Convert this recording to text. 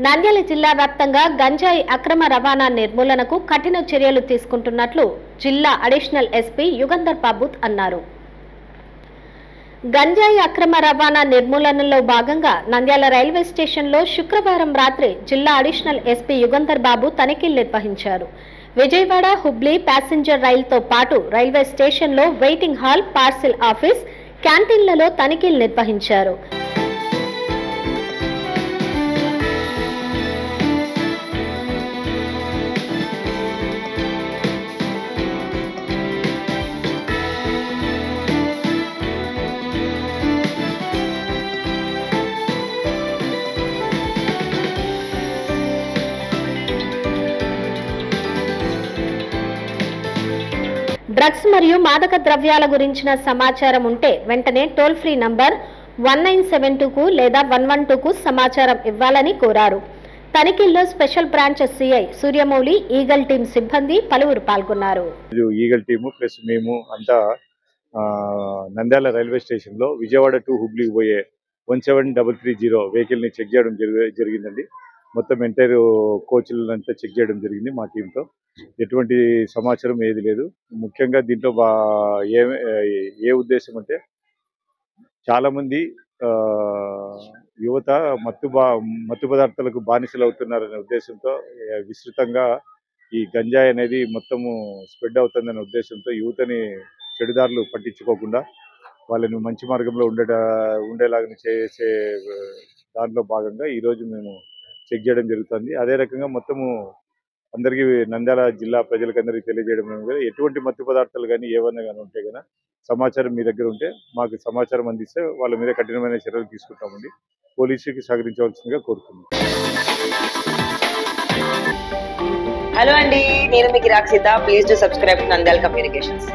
నంద్యాల జిల్లా వ్యాప్తంగా గంజాయి అక్రమ రవాణా నిర్మూలనకు కఠిన చర్యలు తీసుకుంటున్నట్లు జిల్లా అడిషనల్ ఎస్పీ యుగంధర్ బాబు అన్నారు. గంజాయి అక్రమ రవాణా నిర్మూలనలో భాగంగా నంద్యాల రైల్వే స్టేషన్లో శుక్రవారం రాత్రి జిల్లా అడిషనల్ ఎస్పీ యుగంధర్ బాబు తనిఖీలు నిర్వహించారు. విజయవాడ హుబ్లీ ప్యాసింజర్ రైలుతో పాటు రైల్వే స్టేషన్లో వెయిటింగ్ హాల్, పార్సిల్ ఆఫీస్, క్యాంటీన్లలో తనిఖీలు నిర్వహించారు. డ్రగ్స్ మరియు మాదక ద్రవ్యాల గురించిన సమాచారం ఉంటే వెంటనే టోల్ ఫ్రీ నంబర్ 1972కు లేదా 112కు సమాచారం ఇవ్వాలని కోరారు. తనిఖీల్లో special branch CI Suryamouli, eagle team సిబ్బంది పలువురు పాల్గొన్నారు. ఈగల్ టీము ప్లస్ మేము అంతా నంద్యాల రైల్వే స్టేషన్లో విజయవాడ టు హుబ్లీ పోయే 17330 వెహికల్ని చెక్ చేయడం జరిగిందండి. మొత్తం ఎంటైర్ కోచ్లంతా చెక్ చేయడం జరిగింది మా టీంతో. ఎటువంటి సమాచారం ఏది లేదు. ముఖ్యంగా దీంట్లో ఏ ఉద్దేశం అంటే చాలామంది యువత మత్తు పదార్థాలకు బానిసలు అవుతున్నారనే ఉద్దేశంతో విస్తృతంగా ఈ గంజాయి అనేది మొత్తము స్ప్రెడ్ అవుతుందనే ఉద్దేశంతో యువతని చెడుదారులు పట్టించుకోకుండా వాళ్ళని మంచి మార్గంలో ఉండేలాగా చేసే దాంట్లో భాగంగా ఈరోజు మేము చెక్ చేయడం జరుగుతుంది. అదే రకంగా మొత్తము అందరికీ నంద్యాల జిల్లా ప్రజలకందరికీ తెలియజేయడం ఎటువంటి మత్తు పదార్థాలు కానీ ఏవన్నా కానీ ఉంటే కనుక సమాచారం మీ దగ్గర ఉంటే మాకు సమాచారం అందిస్తే వాళ్ళ మీద కఠినమైన చర్యలు తీసుకుంటామండి. పోలీసుకి సహకరించవలసిందిగా కోరుతున్నాం. హలో అండి, నేను మీకు Rakshitha. Please do subscribe to Nandyal communications.